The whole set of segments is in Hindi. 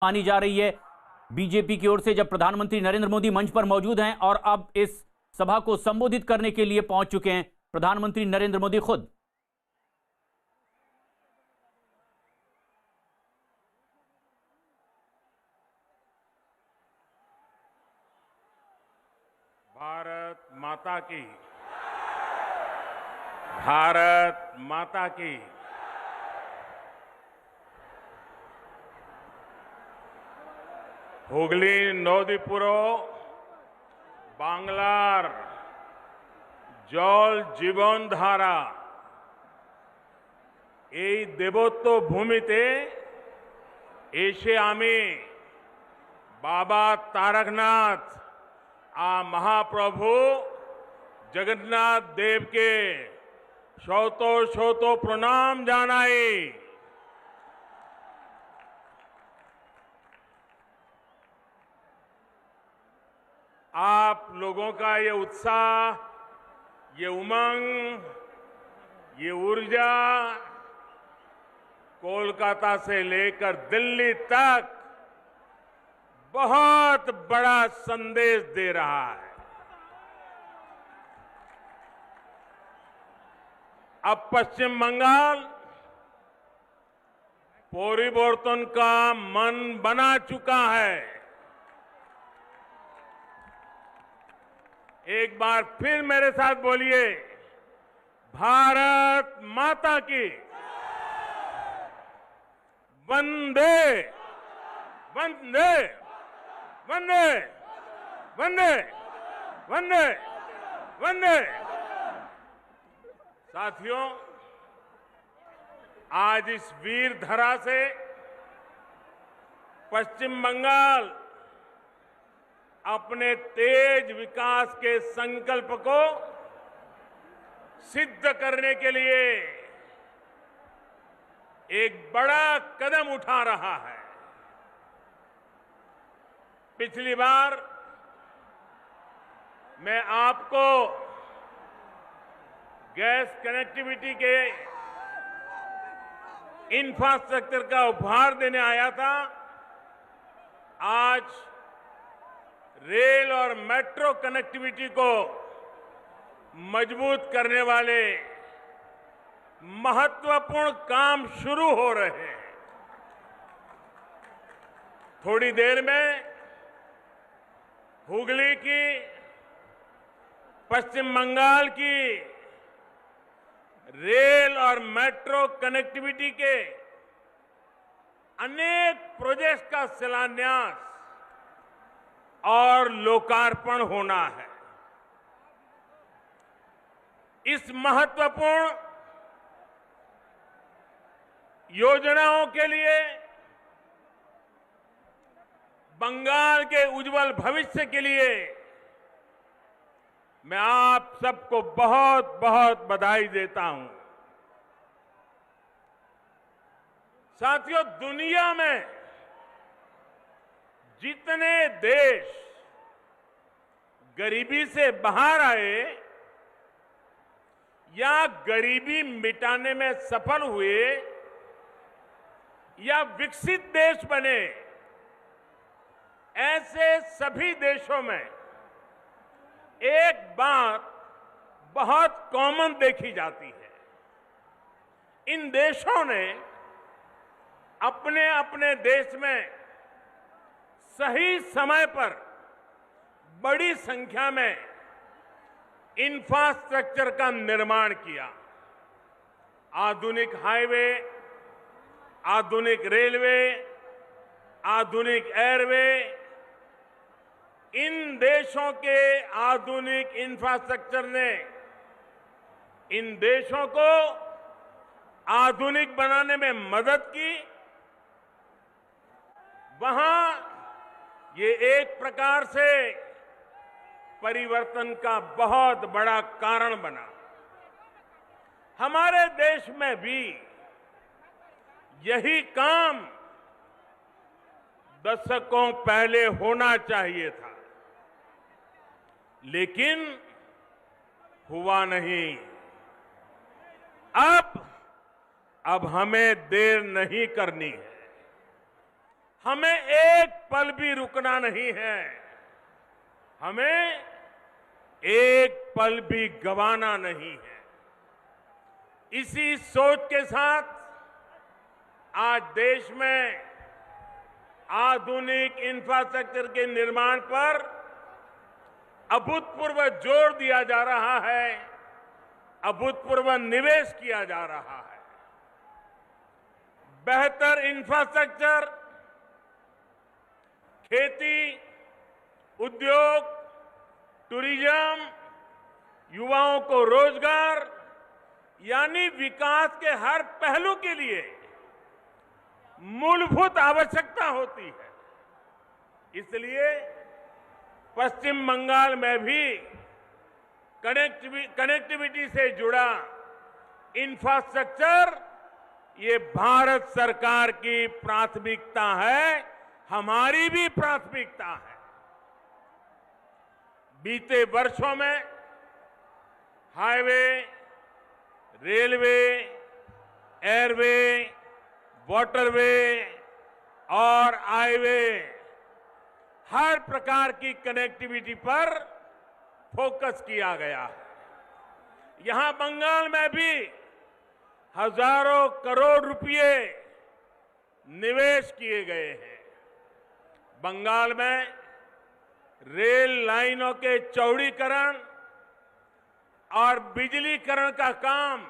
मानी जा रही है बीजेपी की ओर से, जब प्रधानमंत्री नरेंद्र मोदी मंच पर मौजूद हैं और अब इस सभा को संबोधित करने के लिए पहुंच चुके हैं प्रधानमंत्री नरेंद्र मोदी खुद। भारत माता की, भारत माता की। হুগলি নদীপুরো বাংলার জল জীবন ধারা এই দেবত্ব ভূমিতে এসে আমি বাবা তারকনাথ মহাপ্রভু জগন্নাথ দেবকে শত শত প্রণাম জানাই। आप लोगों का ये उत्साह, ये उमंग, ये ऊर्जा कोलकाता से लेकर दिल्ली तक बहुत बड़ा संदेश दे रहा है। अब पश्चिम बंगाल परिवर्तन का मन बना चुका है। एक बार फिर मेरे साथ बोलिए, भारत माता की, वंदे वंदे वंदे वंदे वंदे वंदे। साथियों, आज इस वीर धरा से पश्चिम बंगाल अपने तेज विकास के संकल्प को सिद्ध करने के लिए एक बड़ा कदम उठा रहा है। पिछली बार मैं आपको गैस कनेक्टिविटी के इंफ्रास्ट्रक्चर का उपहार देने आया था। आज रेल और मेट्रो कनेक्टिविटी को मजबूत करने वाले महत्वपूर्ण काम शुरू हो रहे हैं। थोड़ी देर में हुगली की, पश्चिम बंगाल की रेल और मेट्रो कनेक्टिविटी के अनेक प्रोजेक्ट्स का शिलान्यास और लोकार्पण होना है। इस महत्वपूर्ण योजनाओं के लिए, बंगाल के उज्जवल भविष्य के लिए मैं आप सबको बहुत बहुत बधाई देता हूं। साथियों, दुनिया में जितने देश गरीबी से बाहर आए या गरीबी मिटाने में सफल हुए या विकसित देश बने, ऐसे सभी देशों में एक बात बहुत कॉमन देखी जाती है। इन देशों ने अपने अपने देश में सही समय पर बड़ी संख्या में इंफ्रास्ट्रक्चर का निर्माण किया। आधुनिक हाईवे, आधुनिक रेलवे, आधुनिक एयरवे। इन देशों के आधुनिक इंफ्रास्ट्रक्चर ने इन देशों को आधुनिक बनाने में मदद की। वहां ये एक प्रकार से परिवर्तन का बहुत बड़ा कारण बना। हमारे देश में भी यही काम दशकों पहले होना चाहिए था, लेकिन हुआ नहीं। अब हमें देर नहीं करनी है। हमें एक पल भी रुकना नहीं है, हमें एक पल भी गंवाना नहीं है। इसी सोच के साथ आज देश में आधुनिक इंफ्रास्ट्रक्चर के निर्माण पर अभूतपूर्व जोर दिया जा रहा है, अभूतपूर्व निवेश किया जा रहा है। बेहतर इंफ्रास्ट्रक्चर, खेती, उद्योग, टूरिज्म, युवाओं को रोजगार यानी विकास के हर पहलू के लिए मूलभूत आवश्यकता होती है। इसलिए पश्चिम बंगाल में भी कनेक्टिविटी से जुड़ा इंफ्रास्ट्रक्चर ये भारत सरकार की प्राथमिकता है, हमारी भी प्राथमिकता है। बीते वर्षों में हाईवे, रेलवे, एयरवे, वाटरवे और हाईवे हर प्रकार की कनेक्टिविटी पर फोकस किया गया है। यहां बंगाल में भी हजारों करोड़ रुपए निवेश किए गए हैं। बंगाल में रेल लाइनों के चौड़ीकरण और बिजलीकरण का काम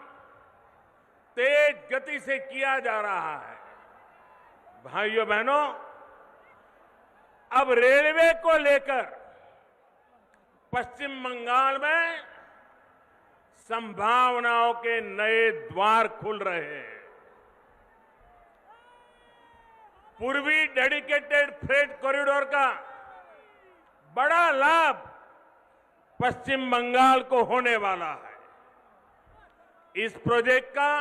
तेज गति से किया जा रहा है। भाइयों बहनों, अब रेलवे को लेकर पश्चिम बंगाल में संभावनाओं के नए द्वार खुल रहे हैं। पूर्वी डेडिकेटेड फ्रेट कॉरिडोर का बड़ा लाभ पश्चिम बंगाल को होने वाला है। इस प्रोजेक्ट का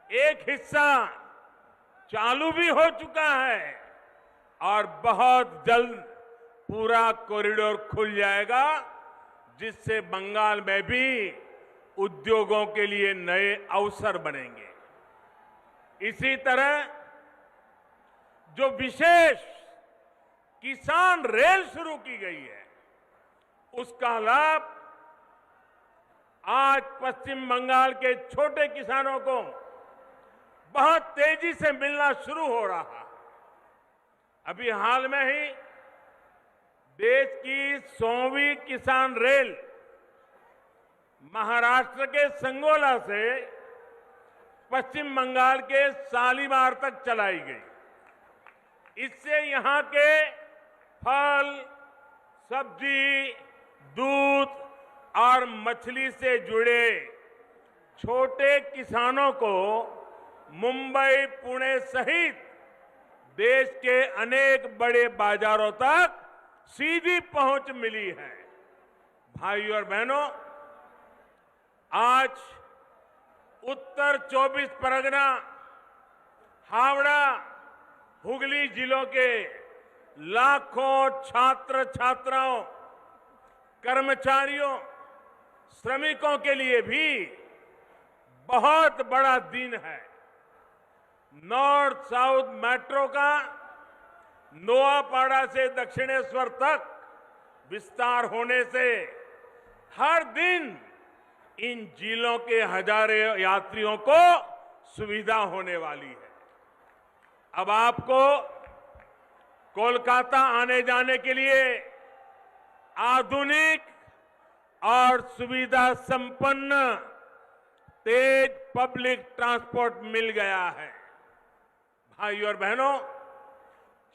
एक हिस्सा चालू भी हो चुका है और बहुत जल्द पूरा कॉरिडोर खुल जाएगा, जिससे बंगाल में भी उद्योगों के लिए नए अवसर बनेंगे। इसी तरह जो विशेष किसान रेल शुरू की गई है, उसका लाभ आज पश्चिम बंगाल के छोटे किसानों को बहुत तेजी से मिलना शुरू हो रहा है। अभी हाल में ही देश की 100वीं किसान रेल महाराष्ट्र के संगोला से पश्चिम बंगाल के शालीमार तक चलाई गई। इससे यहां के फल, सब्जी, दूध और मछली से जुड़े छोटे किसानों को मुंबई, पुणे सहित देश के अनेक बड़े बाजारों तक सीधी पहुंच मिली है। भाइयों और बहनों, आज उत्तर 24 परगना, हावड़ा, हुगली जिलों के लाखों छात्र छात्राओं, कर्मचारियों, श्रमिकों के लिए भी बहुत बड़ा दिन है। नॉर्थ साउथ मेट्रो का नोआपाड़ा से दक्षिणेश्वर तक विस्तार होने से हर दिन इन जिलों के हजारों यात्रियों को सुविधा होने वाली है। अब आपको कोलकाता आने जाने के लिए आधुनिक और सुविधा संपन्न तेज पब्लिक ट्रांसपोर्ट मिल गया है। भाइयों और बहनों,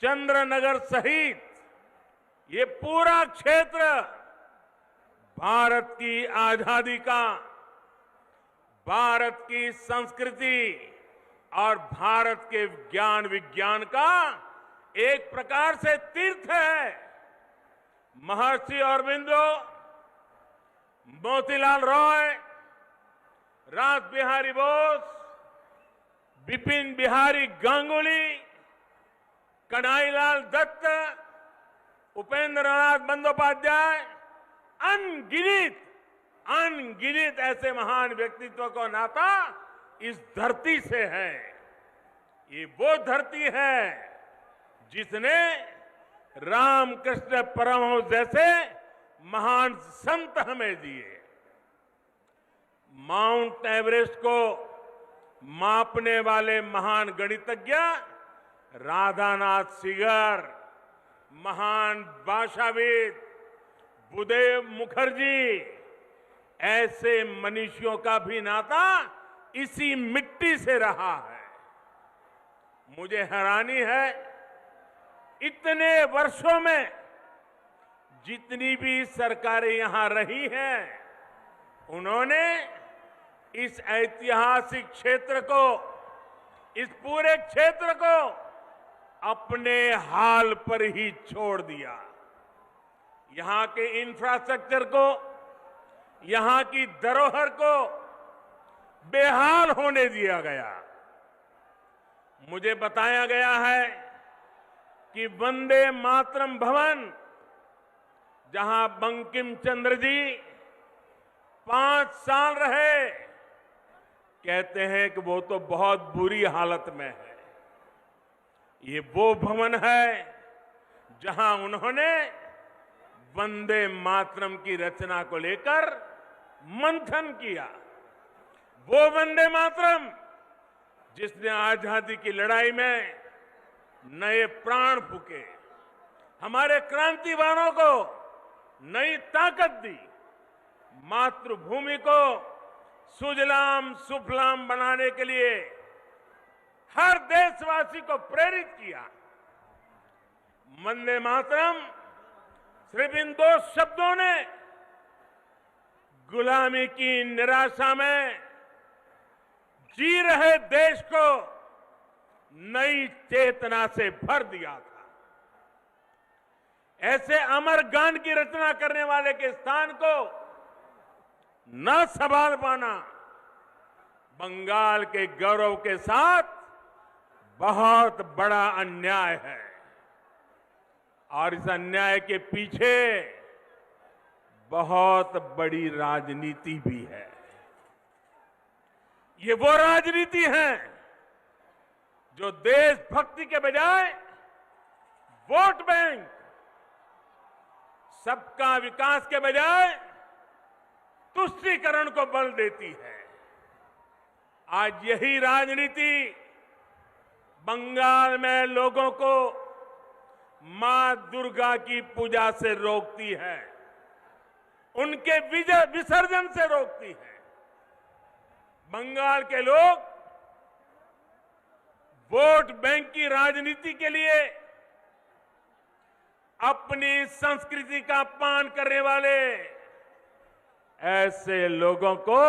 चंद्रनगर सहित ये पूरा क्षेत्र भारत की आजादी का, भारत की संस्कृति और भारत के ज्ञान विज्ञान का एक प्रकार से तीर्थ है। महर्षि अरबिंदो, मोतीलाल रॉय, रास बिहारी बोस, बिपिन बिहारी गांगुली, कन्हैयालाल दत्त, उपेंद्रनाथ बंदोपाध्याय, अनगिनत ऐसे महान व्यक्तित्व का नाता इस धरती से है। ये वो धरती है जिसने रामकृष्ण परमहंस जैसे महान संत हमें दिए। माउंट एवरेस्ट को मापने वाले महान गणितज्ञ राधानाथ सिगर, महान भाषाविद बुद्धदेव मुखर्जी, ऐसे मनीषियों का भी नाता इसी मिट्टी से रहा है। मुझे हैरानी है, इतने वर्षों में जितनी भी सरकारें यहां रही हैं, उन्होंने इस ऐतिहासिक क्षेत्र को, इस पूरे क्षेत्र को अपने हाल पर ही छोड़ दिया। यहां के इंफ्रास्ट्रक्चर को, यहां की धरोहर को बेहाल होने दिया गया। मुझे बताया गया है कि वंदे मातरम भवन, जहां बंकिम चंद्र जी 5 साल रहे, कहते हैं कि वो तो बहुत बुरी हालत में है। ये वो भवन है जहां उन्होंने वंदे मातरम की रचना को लेकर मंथन किया। वो वंदे मातरम जिसने आजादी की लड़ाई में नए प्राण फूके, हमारे क्रांतिवानों को नई ताकत दी, मातृभूमि को सुजलाम सुफलाम बनाने के लिए हर देशवासी को प्रेरित किया। वंदे मातरम सिर्फ इन 2 शब्दों ने गुलामी की निराशा में जी रहे देश को नई चेतना से भर दिया था। ऐसे अमर गान की रचना करने वाले के स्थान को न संभाल पाना बंगाल के गौरव के साथ बहुत बड़ा अन्याय है। और इस अन्याय के पीछे बहुत बड़ी राजनीति भी है। ये वो राजनीति है जो देशभक्ति के बजाय वोट बैंक, सबका विकास के बजाय तुष्टीकरण को बल देती है। आज यही राजनीति बंगाल में लोगों को मां दुर्गा की पूजा से रोकती है, उनके विसर्जन से रोकती है। बंगाल के लोग वोट बैंक की राजनीति के लिए अपनी संस्कृति का अपमान करने वाले ऐसे लोगों को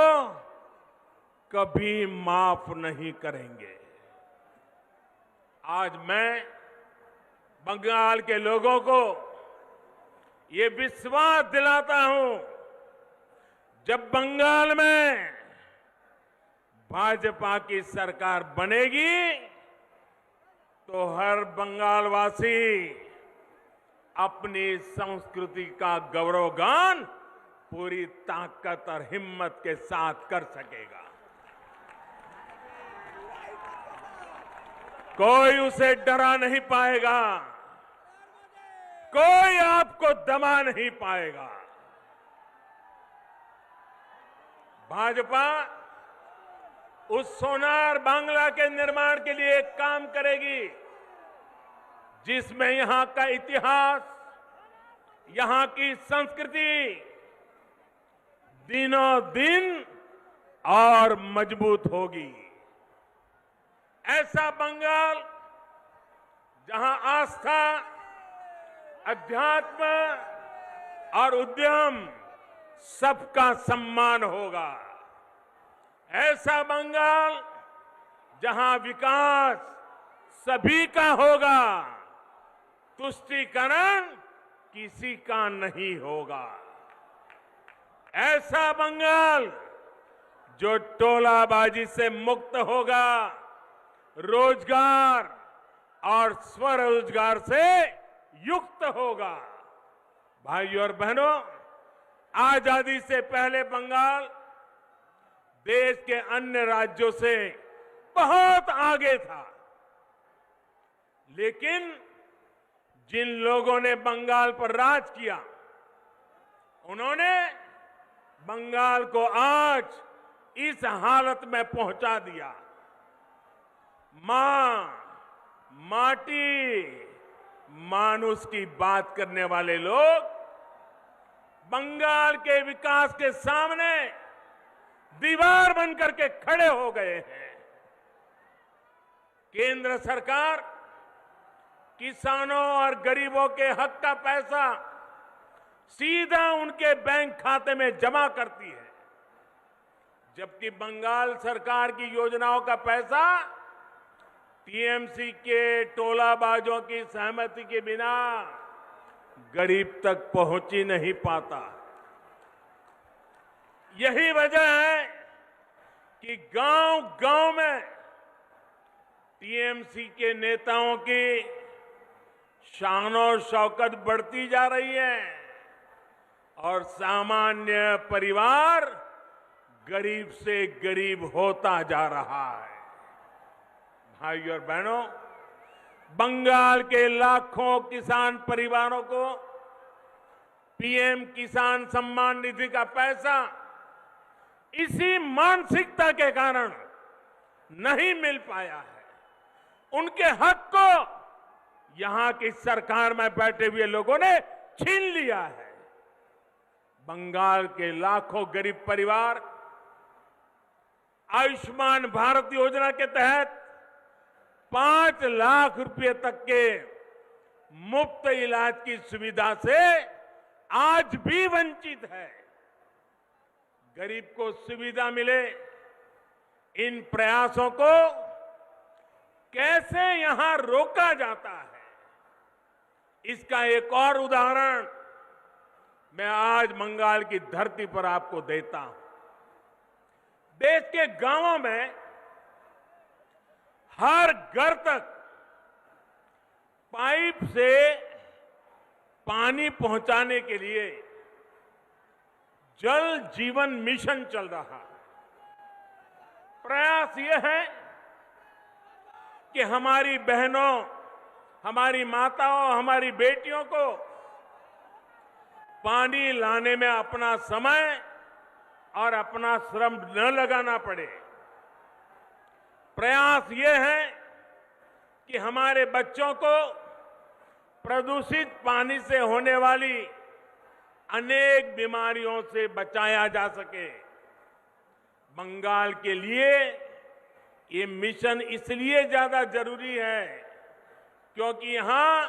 कभी माफ नहीं करेंगे। आज मैं बंगाल के लोगों को ये विश्वास दिलाता हूं, जब बंगाल में भाजपा की सरकार बनेगी तो हर बंगालवासी अपनी संस्कृति का गौरवगान पूरी ताकत और हिम्मत के साथ कर सकेगा। कोई उसे डरा नहीं पाएगा, कोई आपको दबा नहीं पाएगा। भाजपा उस सोनार बांग्ला के निर्माण के लिए एक काम करेगी जिसमें यहां का इतिहास, यहां की संस्कृति दिनों दिन और मजबूत होगी। ऐसा बंगाल जहां आस्था, अध्यात्म और उद्यम सबका सम्मान होगा। ऐसा बंगाल जहां विकास सभी का होगा, तुष्टीकरण किसी का नहीं होगा। ऐसा बंगाल जो टोलाबाजी से मुक्त होगा, रोजगार और स्वरोजगार से युक्त होगा। भाइयों और बहनों, आजादी से पहले बंगाल देश के अन्य राज्यों से बहुत आगे था, लेकिन जिन लोगों ने बंगाल पर राज किया, उन्होंने बंगाल को आज इस हालत में पहुंचा दिया। मां, माटी, मानुष की बात करने वाले लोग बंगाल के विकास के सामने दीवार बनकर के खड़े हो गए हैं। केंद्र सरकार किसानों और गरीबों के हक का पैसा सीधा उनके बैंक खाते में जमा करती है, जबकि बंगाल सरकार की योजनाओं का पैसा टीएमसी के टोलाबाजों की सहमति के बिना गरीब तक पहुंच ही नहीं पाता। यही वजह है कि गांव-गांव में टीएमसी के नेताओं की शान और शौकत बढ़ती जा रही है और सामान्य परिवार गरीब से गरीब होता जा रहा है। भाइयों और बहनों, बंगाल के लाखों किसान परिवारों को पीएम किसान सम्मान निधि का पैसा इसी मानसिकता के कारण नहीं मिल पाया है। उनके हक को यहां की सरकार में बैठे हुए लोगों ने छीन लिया है। बंगाल के लाखों गरीब परिवार आयुष्मान भारत योजना के तहत 5 लाख रुपए तक के मुफ्त इलाज की सुविधा से आज भी वंचित है। गरीब को सुविधा मिले, इन प्रयासों को कैसे यहां रोका जाता है, इसका एक और उदाहरण मैं आज बंगाल की धरती पर आपको देता हूं। देश के गांवों में हर घर तक पाइप से पानी पहुंचाने के लिए जल जीवन मिशन चल रहा। प्रयास यह है कि हमारी बहनों, हमारी माताओं, हमारी बेटियों को पानी लाने में अपना समय और अपना श्रम न लगाना पड़े। प्रयास ये है कि हमारे बच्चों को प्रदूषित पानी से होने वाली अनेक बीमारियों से बचाया जा सके। बंगाल के लिए ये मिशन इसलिए ज्यादा जरूरी है क्योंकि यहां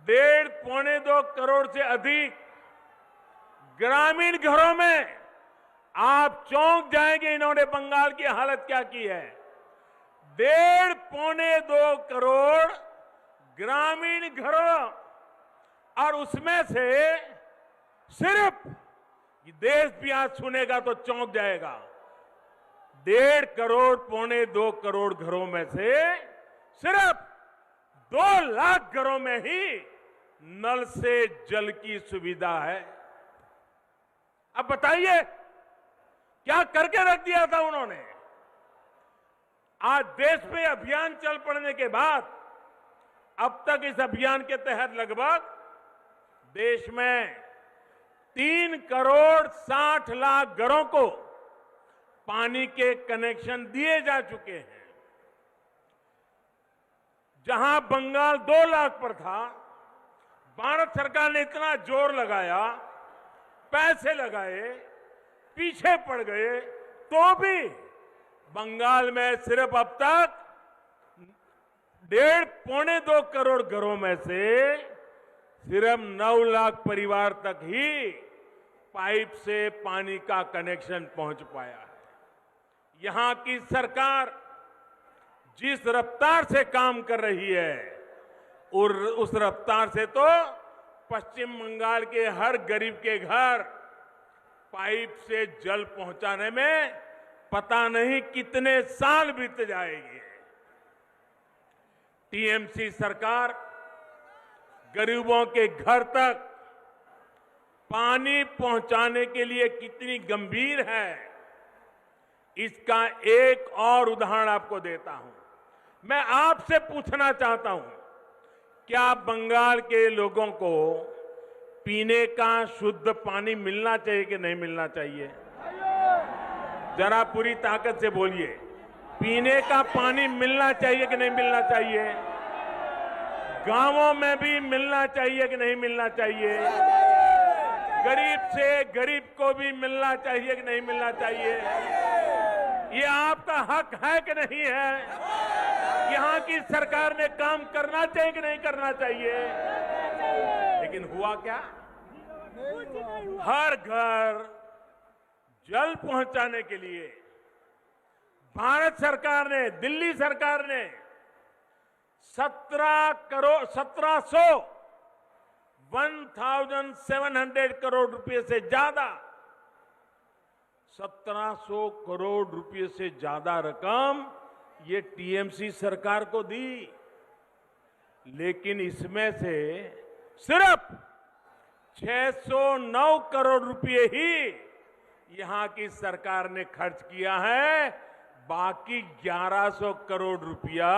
1.5-2 करोड़ से अधिक ग्रामीण घरों में आप चौंक जाएंगे इन्होंने बंगाल की हालत क्या की है। 1.5-2 करोड़ ग्रामीण घरों, और उसमें से सिर्फ देश भी आज सुनेगा तो चौंक जाएगा। 1.5 करोड़ 1.25-2 करोड़ घरों में से सिर्फ 2 लाख घरों में ही नल से जल की सुविधा है। अब बताइए क्या करके रख दिया था उन्होंने। आज देश में अभियान चल पड़ने के बाद अब तक इस अभियान के तहत लगभग देश में 3 करोड़ 60 लाख घरों को पानी के कनेक्शन दिए जा चुके हैं। जहां बंगाल 2 लाख पर था, भारत सरकार ने इतना जोर लगाया, पैसे लगाए, पीछे पड़ गए, तो भी बंगाल में सिर्फ अब तक 1.5-2 करोड़ घरों में से सिर्फ 9 लाख परिवार तक ही पाइप से पानी का कनेक्शन पहुंच पाया है। यहां की सरकार जिस रफ्तार से काम कर रही है और उस रफ्तार से तो पश्चिम बंगाल के हर गरीब के घर पाइप से जल पहुंचाने में पता नहीं कितने साल बीत जाएंगे। टीएमसी सरकार गरीबों के घर तक पानी पहुंचाने के लिए कितनी गंभीर है, इसका एक और उदाहरण आपको देता हूं। मैं आपसे पूछना चाहता हूं, क्या बंगाल के लोगों को पीने का शुद्ध पानी मिलना चाहिए कि नहीं मिलना चाहिए? जरा पूरी ताकत से बोलिए, पीने का पानी मिलना चाहिए कि नहीं मिलना चाहिए? गांवों में भी मिलना चाहिए कि नहीं मिलना चाहिए? गरीब से गरीब को भी मिलना चाहिए कि नहीं मिलना चाहिए? ये आपका हक है कि नहीं है? यहां की सरकार ने काम करना चाहिए कि नहीं करना चाहिए? लेकिन हुआ क्या? हर घर जल पहुंचाने के लिए भारत सरकार ने, दिल्ली सरकार ने 1700 करोड़ रुपए से ज्यादा 1700 करोड़ रुपए से ज्यादा रकम ये टीएमसी सरकार को दी। लेकिन इसमें से सिर्फ 609 करोड़ रुपए ही यहां की सरकार ने खर्च किया है। बाकी 1100 करोड़ रुपया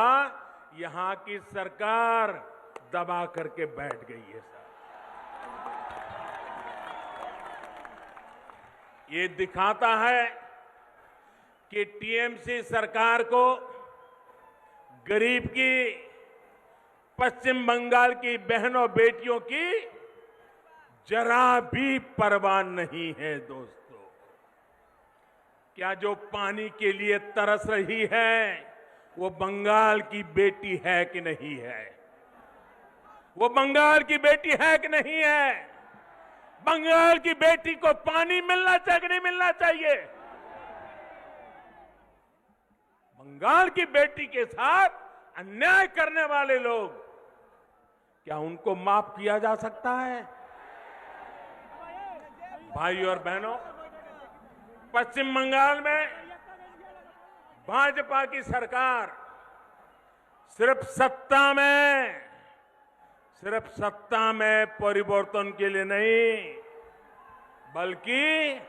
यहां की सरकार दबा करके बैठ गई है। सर, ये दिखाता है कि टीएमसी सरकार को गरीब की, पश्चिम बंगाल की बहनों बेटियों की जरा भी परवाह नहीं है। दोस्तों, क्या जो पानी के लिए तरस रही है वो बंगाल की बेटी है कि नहीं है? वो बंगाल की बेटी है कि नहीं है? बंगाल की बेटी को पानी मिलना चाहिए कि नहीं मिलना चाहिए? बंगाल की बेटी के साथ अन्याय करने वाले लोग, क्या उनको माफ किया जा सकता है? भाई और बहनों, पश्चिम बंगाल में भाजपा की सरकार सिर्फ सत्ता में परिवर्तन के लिए नहीं, बल्कि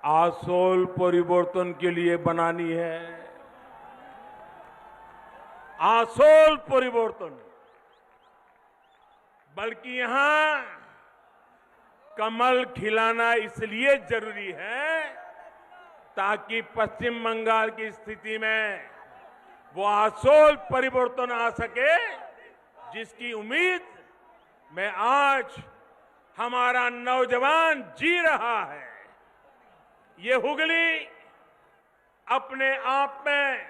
आसोल परिवर्तन के लिए बनानी है। आसोल परिवर्तन, बल्कि यहां कमल खिलाना इसलिए जरूरी है ताकि पश्चिम बंगाल की स्थिति में वो आसोल परिवर्तन आ सके, जिसकी उम्मीद में आज हमारा नौजवान जी रहा है। ये हुगली अपने आप में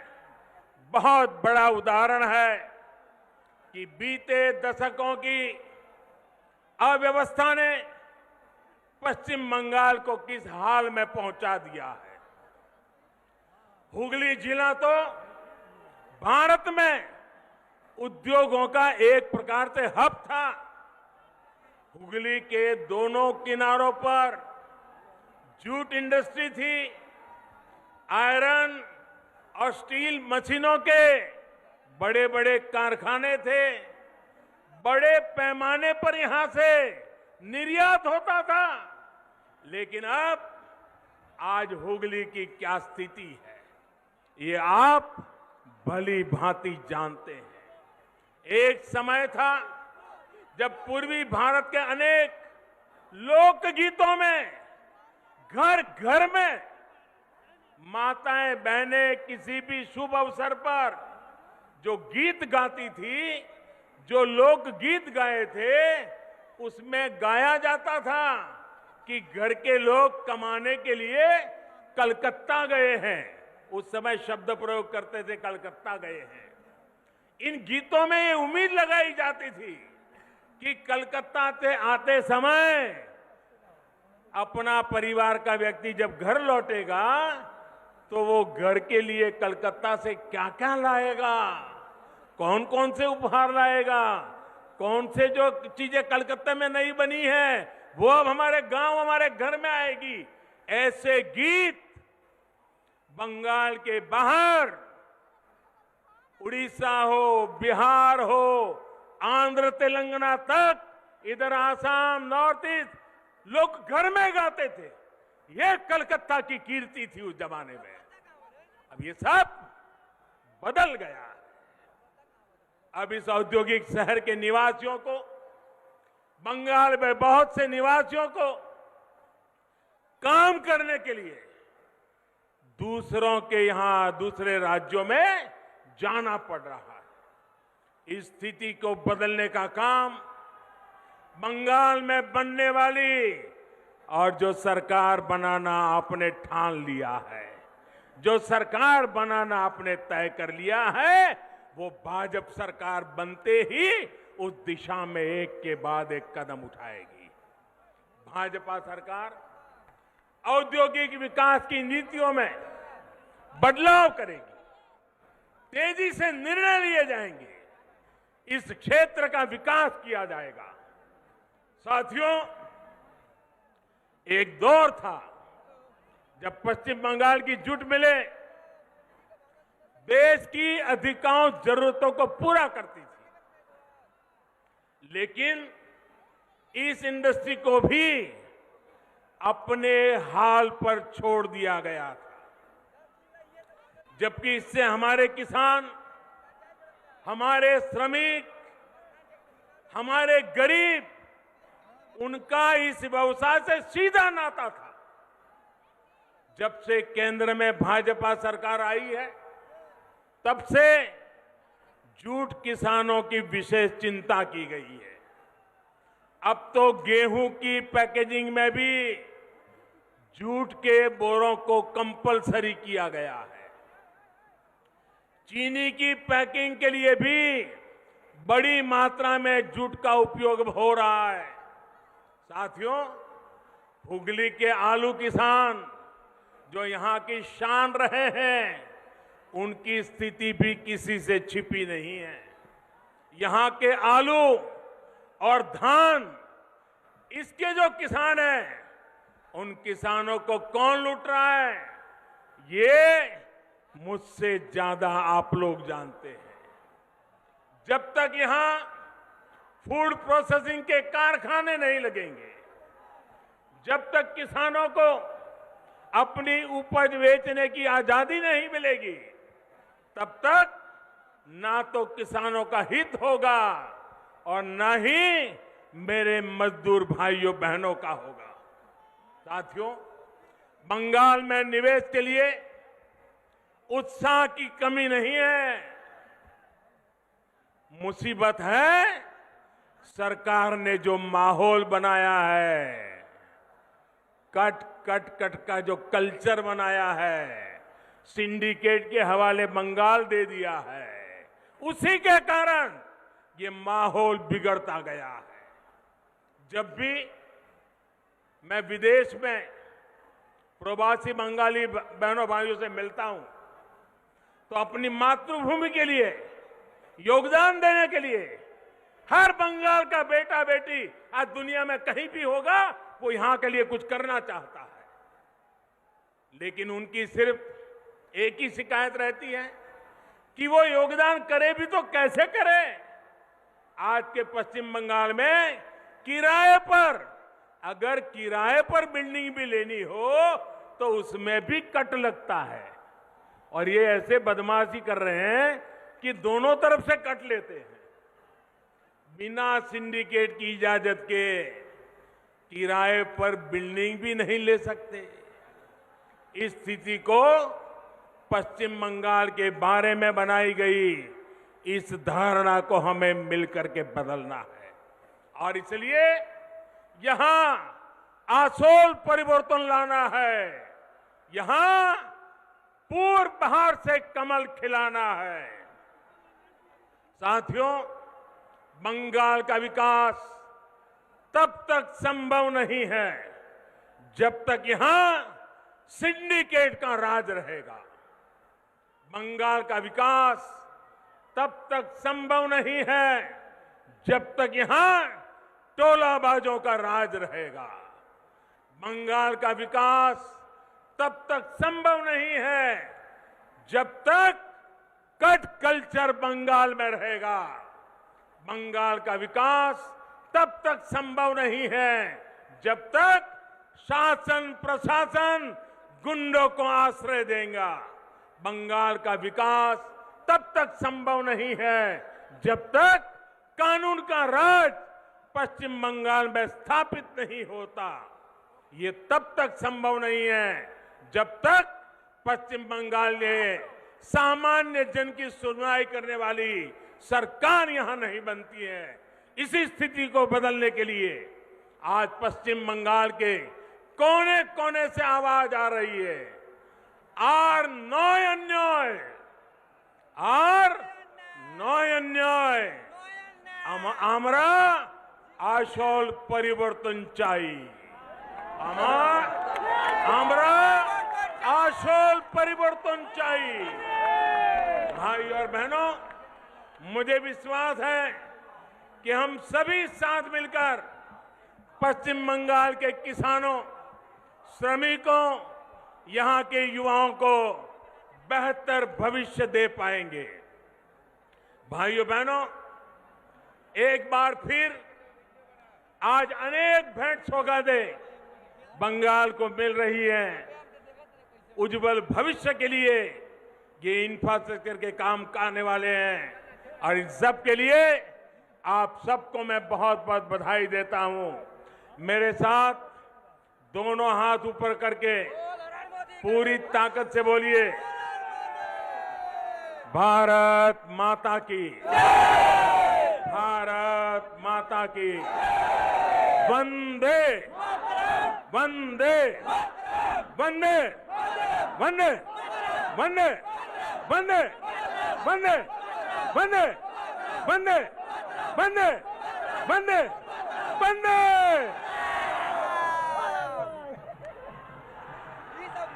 बहुत बड़ा उदाहरण है कि बीते दशकों की अव्यवस्था ने पश्चिम बंगाल को किस हाल में पहुंचा दिया है। हुगली जिला तो भारत में उद्योगों का एक प्रकार से हब था। हुगली के दोनों किनारों पर जूट इंडस्ट्री थी, आयरन और स्टील मशीनों के बड़े बड़े कारखाने थे, बड़े पैमाने पर यहां से निर्यात होता था। लेकिन अब आज हुगली की क्या स्थिति है, ये आप भली भांति जानते हैं। एक समय था जब पूर्वी भारत के अनेक लोकगीतों में घर घर में माताएं बहनें किसी भी शुभ अवसर पर जो गीत गाती थी, जो लोकगीत गाए थे, उसमें गाया जाता था कि घर के लोग कमाने के लिए कलकत्ता गए हैं। उस समय शब्द प्रयोग करते थे, कलकत्ता गए हैं। इन गीतों में ये उम्मीद लगाई जाती थी कि कलकत्ता से आते समय अपना परिवार का व्यक्ति जब घर लौटेगा तो वो घर के लिए कलकत्ता से क्या क्या लाएगा, कौन कौन से उपहार लाएगा, कौन से जो चीजें कलकत्ता में नहीं बनी है वो अब हमारे गांव, हमारे घर में आएगी। ऐसे गीत बंगाल के बाहर, उड़ीसा हो, बिहार हो, आंध्र तेलंगाना तक, इधर आसाम, नॉर्थ ईस्ट, लोग घर में गाते थे। ये कलकत्ता की कीर्ति थी उस जमाने में। अब ये सब बदल गया। अब इस औद्योगिक शहर के निवासियों को, बंगाल में बहुत से निवासियों को काम करने के लिए दूसरों के यहां, दूसरे राज्यों में जाना पड़ रहा है। इस स्थिति को बदलने का काम बंगाल में बनने वाली और जो सरकार बनाना आपने ठान लिया है, जो सरकार बनाना आपने तय कर लिया है, वो भाजपा सरकार बनते ही उस दिशा में एक के बाद एक कदम उठाएगी। भाजपा सरकार औद्योगिक विकास की नीतियों में बदलाव करेगी, तेजी से निर्णय लिए जाएंगे, इस क्षेत्र का विकास किया जाएगा। साथियों, एक दौर था जब पश्चिम बंगाल की जुट मिलें देश की अधिकांश जरूरतों को पूरा करती थी, लेकिन इस इंडस्ट्री को भी अपने हाल पर छोड़ दिया गया था, जबकि इससे हमारे किसान, हमारे श्रमिक, हमारे गरीब, उनका इस व्यवसाय से सीधा नाता था। जब से केंद्र में भाजपा सरकार आई है, तब से जूट किसानों की विशेष चिंता की गई है। अब तो गेहूं की पैकेजिंग में भी जूट के बोरों को कंपलसरी किया गया है। चीनी की पैकिंग के लिए भी बड़ी मात्रा में जूट का उपयोग हो रहा है। साथियों, हुगली के आलू किसान जो यहां की शान रहे हैं, उनकी स्थिति भी किसी से छिपी नहीं है। यहां के आलू और धान, इसके जो किसान हैं, उन किसानों को कौन लूट रहा है, ये मुझसे ज्यादा आप लोग जानते हैं। जब तक यहां फूड प्रोसेसिंग के कारखाने नहीं लगेंगे, जब तक किसानों को अपनी उपज बेचने की आजादी नहीं मिलेगी, तब तक ना तो किसानों का हित होगा और ना ही मेरे मजदूर भाइयों बहनों का होगा। साथियों, बंगाल में निवेश के लिए उत्साह की कमी नहीं है। मुसीबत है सरकार ने जो माहौल बनाया है, कट कट कट का जो कल्चर बनाया है, सिंडिकेट के हवाले बंगाल दे दिया है, उसी के कारण ये माहौल बिगड़ता गया है। जब भी मैं विदेश में प्रवासी बंगाली बहनों भाइयों से मिलता हूं, तो अपनी मातृभूमि के लिए योगदान देने के लिए हर बंगाल का बेटा बेटी आज दुनिया में कहीं भी होगा, वो यहां के लिए कुछ करना चाहता है। लेकिन उनकी सिर्फ एक ही शिकायत रहती है कि वो योगदान करे भी तो कैसे करे। आज के पश्चिम बंगाल में किराए पर, अगर किराए पर बिल्डिंग भी लेनी हो तो उसमें भी कट लगता है, और ये ऐसे बदमाशी कर रहे हैं कि दोनों तरफ से कट लेते हैं। बिना सिंडिकेट की इजाजत के किराए पर बिल्डिंग भी नहीं ले सकते। इस स्थिति को पश्चिम बंगाल के बारे में बनाई गई इस धारणा को हमें मिलकर के बदलना है, और इसलिए यहां आसोल परिवर्तन लाना है। यहां पूर्व बहार से कमल खिलाना है। साथियों, बंगाल का विकास तब तक संभव नहीं है जब तक यहां सिंडिकेट का राज रहेगा। बंगाल का विकास तब तक संभव नहीं है जब तक यहां टोलाबाजों का राज रहेगा। बंगाल का विकास तब तक संभव नहीं है जब तक कट कल्चर बंगाल में रहेगा। बंगाल का विकास तब तक संभव नहीं है जब तक शासन प्रशासन गुंडों को आश्रय देगा। बंगाल का विकास तब तक संभव नहीं है जब तक कानून का राज पश्चिम बंगाल में स्थापित नहीं होता, ये तब तक संभव नहीं है जब तक पश्चिम बंगाल में सामान्य जन की सुनवाई करने वाली सरकार यहां नहीं बनती है। इसी स्थिति को बदलने के लिए आज पश्चिम बंगाल के कोने कोने से आवाज आ रही है, আর নয় অন্যায়, আর নয় অন্যায়, আমরা আসল পরিবর্তন চাই, আমরা আসল परिवर्तन चाहिए। भाई और बहनों, मुझे विश्वास है कि हम सभी साथ मिलकर पश्चिम बंगाल के किसानों, श्रमिकों, यहां के युवाओं को बेहतर भविष्य दे पाएंगे। भाइयों बहनों, एक बार फिर आज अनेक भेंट सौगातें बंगाल को मिल रही है। उज्जवल भविष्य के लिए ये इंफ्रास्ट्रक्चर के काम आने वाले हैं और इन सब के लिए आप सबको मैं बहुत बहुत बधाई देता हूं। मेरे साथ दोनों हाथ ऊपर करके पूरी ताकत से बोलिए, भारत माता की, भारत माता की, वंदे वंदे वंदे वंदे वंदे वंदे वंदे वंदे वंदे वंदे वंदे वंदे।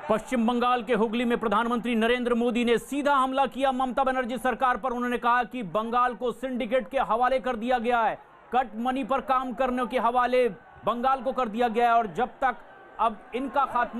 पश्चिम बंगाल के हुगली में प्रधानमंत्री नरेंद्र मोदी ने सीधा हमला किया ममता बनर्जी सरकार पर। उन्होंने कहा कि बंगाल को सिंडिकेट के हवाले कर दिया गया है, कट मनी पर काम करने के हवाले बंगाल को कर दिया गया है और जब तक अब इनका खात्मा